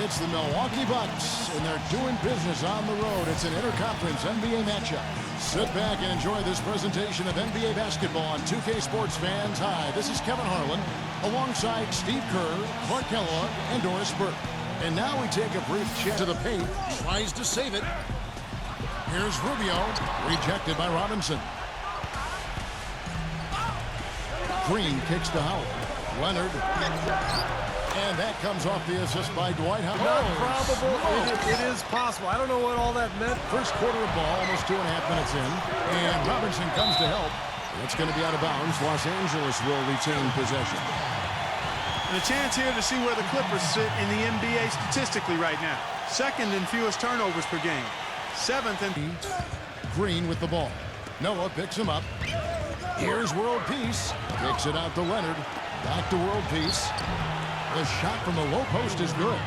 It's the Milwaukee Bucks, and they're doing business on the road. It's an interconference NBA matchup. Sit back and enjoy this presentation of NBA basketball on 2K Sports fans. Hi, this is Kevin Harlan, alongside Steve Kerr, Clark Kellogg, and Doris Burke. And now we take a brief check to the paint. Tries to save it. Here's Rubio, rejected by Robinson. Green kicks to Howard. Leonard. And that comes off the assist by Dwight Howard. Not probable. It is possible. I don't know what all that meant. First quarter of ball, almost 2.5 minutes in. And Robinson comes to help. It's going to be out of bounds. Los Angeles will retain possession. And a chance here to see where the Clippers sit in the NBA statistically right now. Second in fewest turnovers per game. Seventh in... Green with the ball. Noah picks him up. Here's World Peace. Kicks it out to Leonard. Back to World Peace. The shot from the low post is good.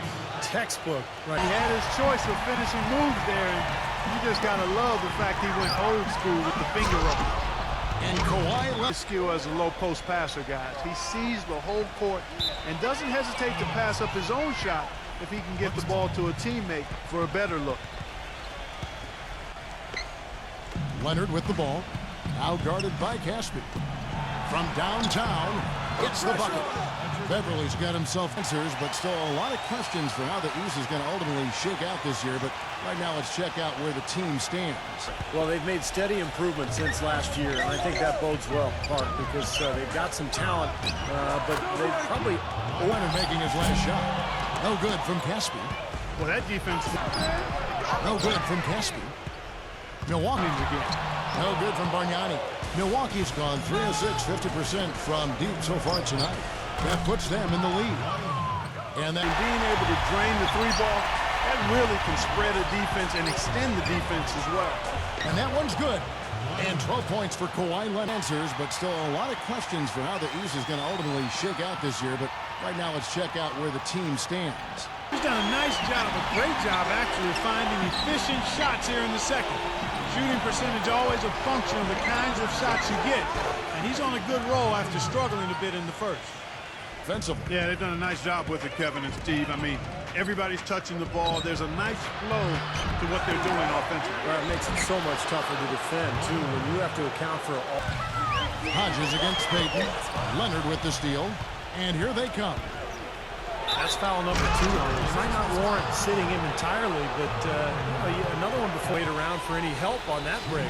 Textbook. Right. He had his choice of finishing moves there, and you just got to love the fact he went old school with the finger roll. And Kawhi Leonard. Skill as a low post passer, guys. He sees the whole court and doesn't hesitate to pass up his own shot if he can get the ball to a teammate for a better look. Leonard with the ball. Now guarded by Caspi. From downtown, it's the bucket. Beverly's got himself answers, but still a lot of questions for how the East is going to ultimately shake out this year. But right now, let's check out where the team stands. Well, they've made steady improvement since last year, and I think that bodes well, Clark, because they've got some talent, but they probably... Leonard making his last shot. No good from Caspi. Well, that defense... No good from Caspi. Milwaukee again. No good from Bargnani. Milwaukee's gone 3 of 6, 50% from deep so far tonight. That puts them in the lead. And then being able to drain the three ball, that really can spread a defense and extend the defense as well. And that one's good. And 12 points for Kawhi Leonard. Answers, but still a lot of questions for how the East is going to ultimately shake out this year. But right now, let's check out where the team stands. He's done a nice job, a great job actually finding efficient shots here in the second. Shooting percentage always a function of the kinds of shots you get. And he's on a good roll after struggling a bit in the first. Offensive. Yeah, they've done a nice job with it, Kevin and Steve. I mean, everybody's touching the ball. There's a nice flow to what they're doing offensively. Well, it makes it so much tougher to defend, too, when you have to account for all... Hodges against Payton. Leonard with the steal. And here they come. That's foul number 2 on him. It might not warrant sitting him entirely, but another one before wait around for any help on that break.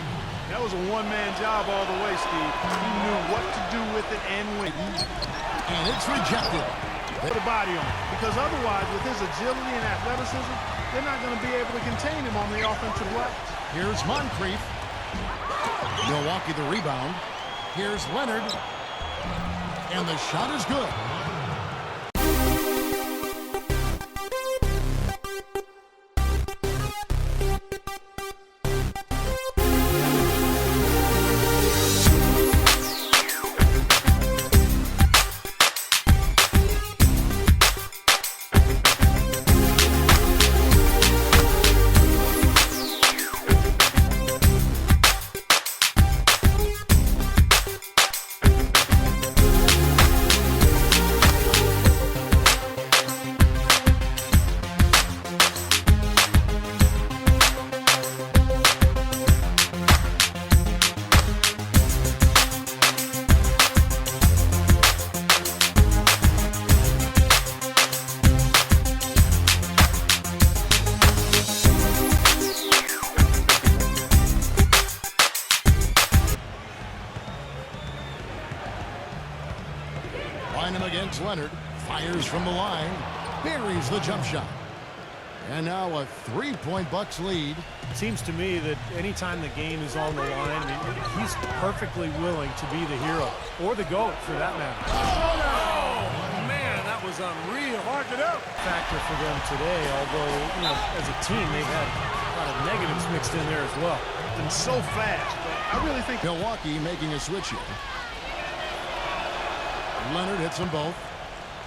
That was a one-man job all the way, Steve. He knew what to do with it and when. And it's rejected. Put a body on it, because otherwise, with his agility and athleticism, they're not going to be able to contain him on the offensive glass. Here's Moncrief. Milwaukee the rebound. Here's Leonard. And the shot is good. Him against Leonard, fires from the line, buries the jump shot. And now a 3-point Bucks lead. Seems to me that anytime the game is on the line, he's perfectly willing to be the hero, or the GOAT for that matter. Oh, man, that was unreal. Mark it up. Factor for them today, although, you know, as a team, they've had a lot of negatives mixed in there as well. And so fast, but I really think Milwaukee making a switch here. Leonard hits them both.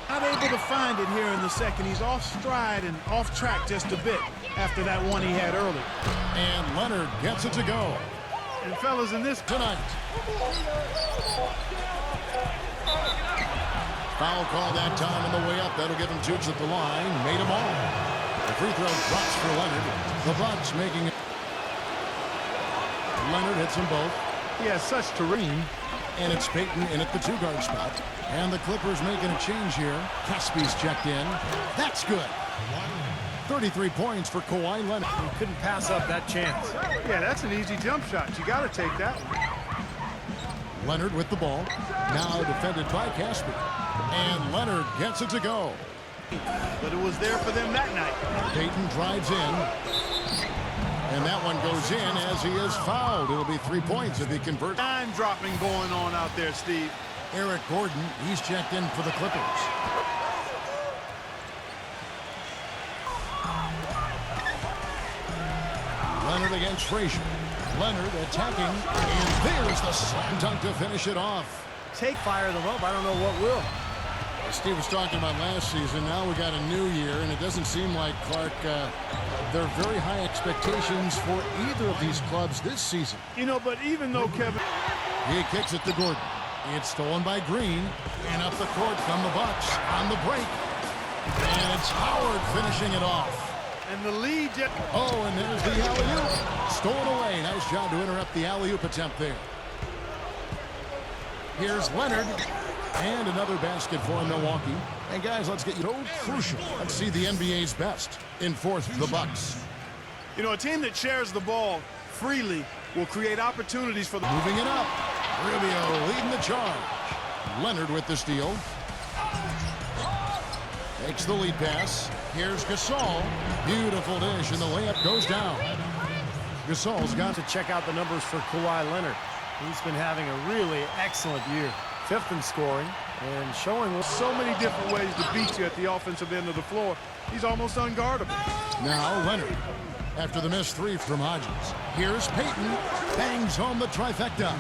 Not able to find it here in the second. He's off stride and off track just a bit after that one he had early. And Leonard gets it to go. And fellas, in this tonight. Foul call that time on the way up. That'll give him 2 at the line. Made them all. The free throw drops for Leonard. The Bucks making it. Leonard hits them both. He has such terrain. And it's Payton in at the 2-guard spot. And the Clippers making a change here. Caspi's checked in. That's good. 33 points for Kawhi Leonard. He couldn't pass up that chance. Yeah, that's an easy jump shot. You got to take that one. Leonard with the ball. Now defended by Caspi. And Leonard gets it to go. But it was there for them that night. Payton drives in. And that one goes in as he is fouled. It'll be 3 points if he converts. Time dropping going on out there, Steve. Eric Gordon, he's checked in for the Clippers. Leonard against Frazier. Leonard attacking, and there's the slam dunk to finish it off. Fire them up. I don't know what will. As Steve was talking about last season, now we got a new year, and it doesn't seem like, Clark, there are very high expectations for either of these clubs this season. You know, but even though Kevin... He kicks it to Gordon. It's stolen by Green, and up the court from the Bucks on the break. And it's Howard finishing it off. And the lead... Oh, and there's the alley-oop. Stolen away. Nice job to interrupt the alley-oop attempt there. Here's Leonard. And another basket for Milwaukee. And guys, let's get so crucial. Let's see the NBA's best. Enforce the Bucks. You know, a team that shares the ball freely will create opportunities for the... Moving it up. Rubio leading the charge. Leonard with the steal. Takes the lead pass. Here's Gasol. Beautiful dish, and the layup goes down. Gasol's got to check out the numbers for Kawhi Leonard. He's been having a really excellent year. 5th in scoring and showing so many different ways to beat you at the offensive end of the floor. He's almost unguardable. Now Leonard after the missed 3 from Hodges. Here's Payton. Bangs home the trifecta.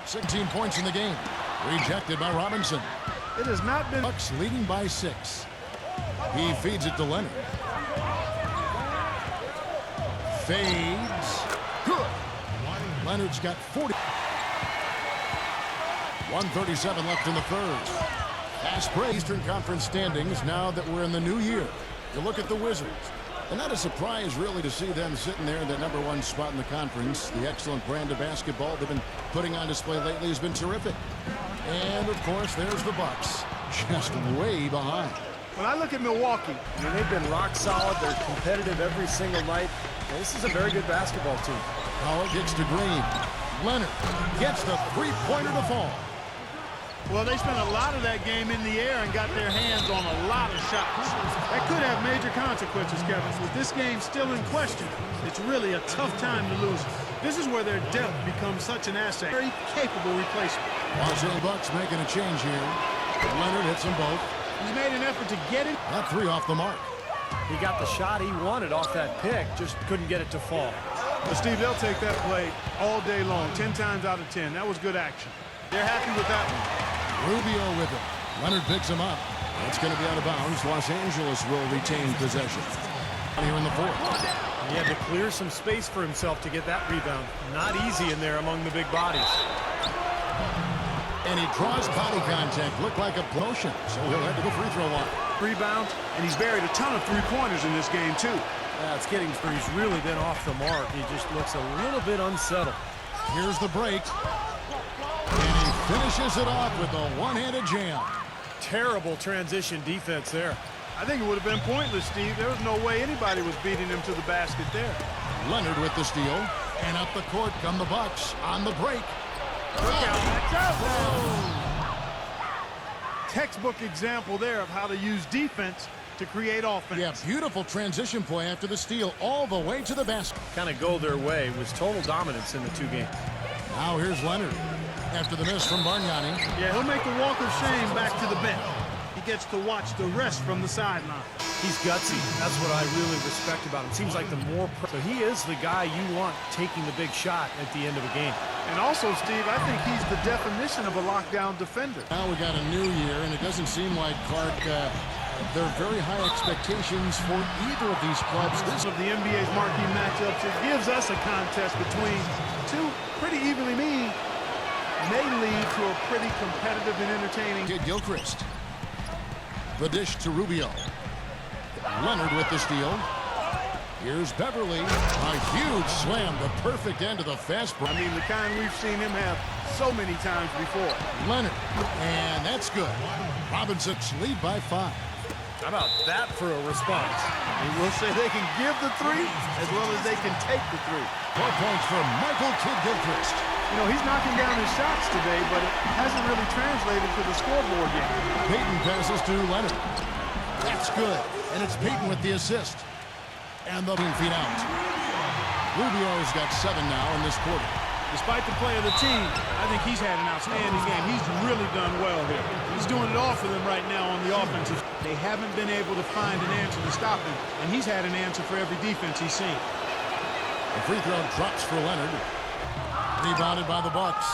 16 points in the game. Rejected by Robinson. It has not been... Bucks leading by 6. He feeds it to Leonard. Fades. Good. Leonard's got 40. 1:37 left in the third. Fast break. Eastern Conference standings now that we're in the new year. You look at the Wizards. And not a surprise, really, to see them sitting there in the #1 spot in the conference. The excellent brand of basketball they've been putting on display lately has been terrific. And, of course, there's the Bucks, just way behind. When I look at Milwaukee, I mean, they've been rock solid. They're competitive every single night. This is a very good basketball team. Howard gets to Green. Leonard gets the three-pointer to fall. Well, they spent a lot of that game in the air and got their hands on a lot of shots. That could have major consequences, Kevin. With this game still in question, it's really a tough time to lose. This is where their depth becomes such an asset. Very capable replacement. Los Angeles Bucks making a change here. Leonard hits them both. He's made an effort to get it. That 3 off the mark. He got the shot he wanted off that pick, just couldn't get it to fall. But Steve, they'll take that play all day long, 10 times out of 10. That was good action. They're happy with that one. Rubio with him. Leonard picks him up. It's going to be out of bounds. Los Angeles will retain possession. Here in the fourth. He had to clear some space for himself to get that rebound. Not easy in there among the big bodies. And he draws body contact. Looked like a motion. So he'll head to the free throw line. Rebound, and he's buried a ton of three-pointers in this game, too. It's getting where he's really been off the mark. He just looks a little bit unsettled. Here's the break. And he finishes it off with a one-handed jam. Terrible transition defense there. I think it would have been pointless, Steve. There was no way anybody was beating him to the basket there. Leonard with the steal. And up the court come the Bucks on the break. Look out. That's out. Textbook example there of how to use defense to create offense. Yeah, beautiful transition play after the steal all the way to the basket. Kind of go their way. It was total dominance in the two games. Now here's Leonard after the miss from Bargnani. Yeah, he'll make the walk of shame back to the bench. He gets to watch the rest from the sideline. He's gutsy. That's what I really respect about him. Seems like the more... So he is the guy you want taking the big shot at the end of a game. And also, Steve, I think he's the definition of a lockdown defender. Now we got a new year, and it doesn't seem like, Clark, there are very high expectations for either of these clubs. This of the NBA's marquee matchups, it gives us a contest between two pretty evenly mean may lead to a pretty competitive and entertaining. Kid Gilchrist. The dish to Rubio. Leonard with the steal. Here's Beverly. A huge slam, the perfect end of the fast break. I mean, the kind we've seen him have so many times before. Leonard, and that's good. Robinson's lead by 5. How about that for a response? We will say they can give the three as well as they can take the three. 4 points for Michael Kid Gilchrist. You know, he's knocking down his shots today, but it hasn't really translated to the scoreboard yet. Payton passes to Leonard. That's good, and it's Payton with the assist. And the 15 feet out. Rubio's got 7 now in this quarter. Despite the play of the team, I think he's had an outstanding game. He's really done well here. He's doing it all for them right now on the offensive. They haven't been able to find an answer to stop him, and he's had an answer for every defense he's seen. The free throw drops for Leonard. Rebounded by the Bucks.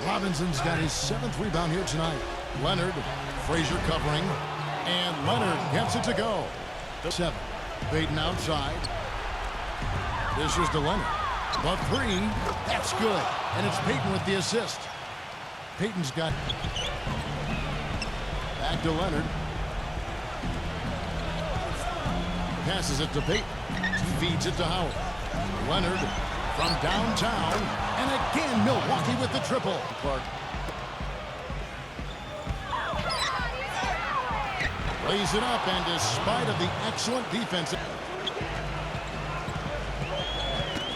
Robinson's got his 7th rebound here tonight. Leonard, Frazier covering, and Leonard gets it to go. 7. Payton outside. This is to Leonard. The 3, that's good. And it's Payton with the assist. Payton's got back to Leonard. Passes it to Payton. Feeds it to Howard. Leonard from downtown. And again, Milwaukee with the triple. Clark. Lays it up, and despite of the excellent defense,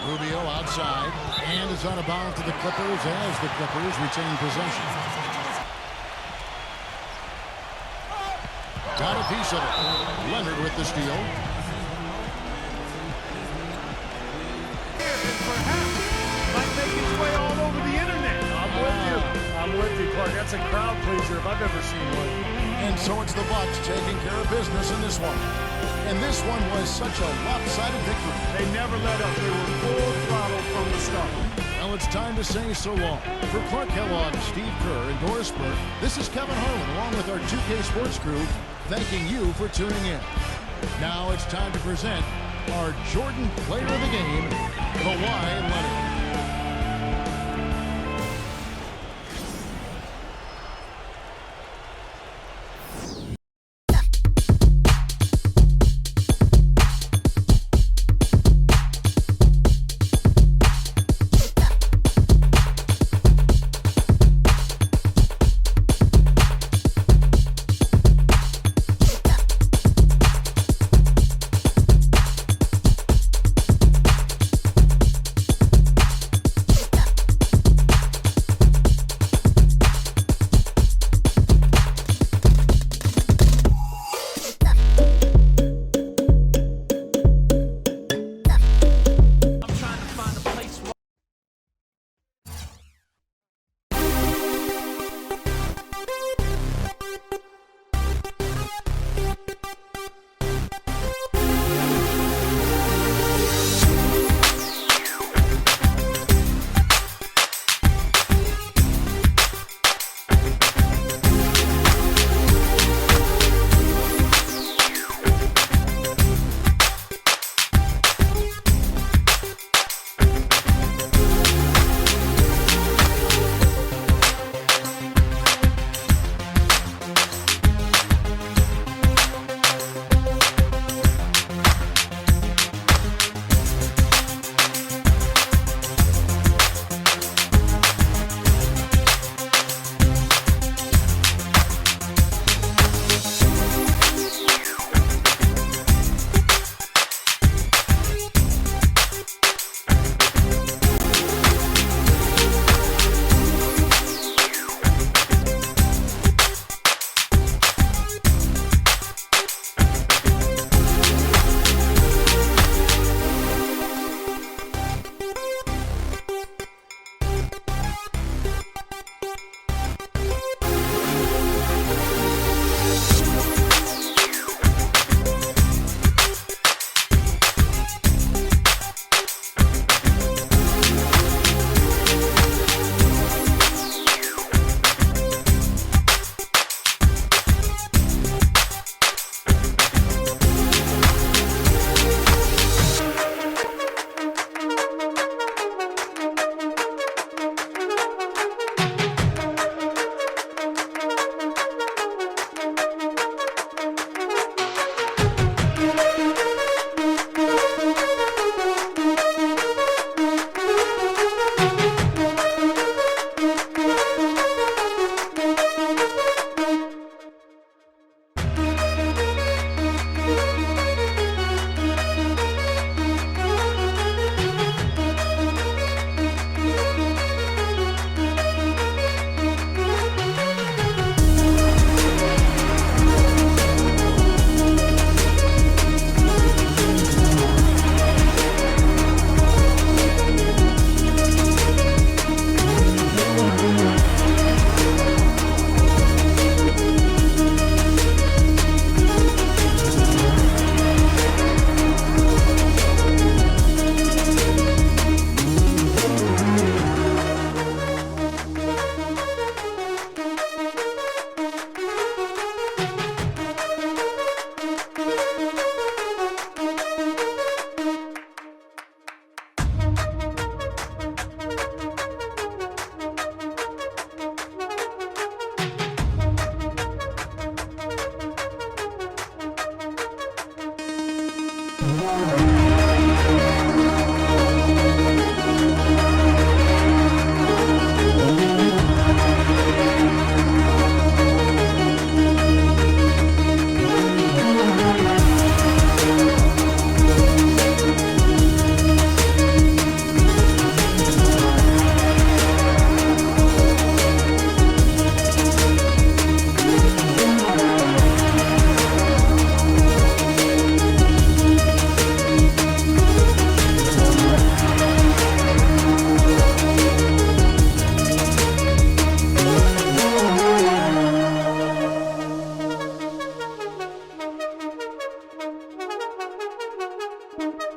Rubio outside, and is out of bounds to the Clippers as the Clippers retain possession. Got a piece of it. Leonard with the steal. Perhaps might make its way all over the internet. I'm with you, Clark. That's a crowd pleaser if I've ever seen one. And so it's the Bucks taking care of business in this one. And this one was such a lopsided victory. They never let up. They were full throttle from the start. Well, it's time to say so long. For Clark Kellogg, Steve Kerr, and Doris Burke, this is Kevin Harlan along with our 2K Sports crew thanking you for tuning in. Now it's time to present our Jordan Player of the Game, Kawhi Leonard.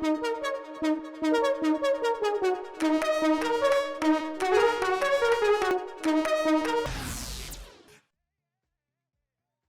Thank you.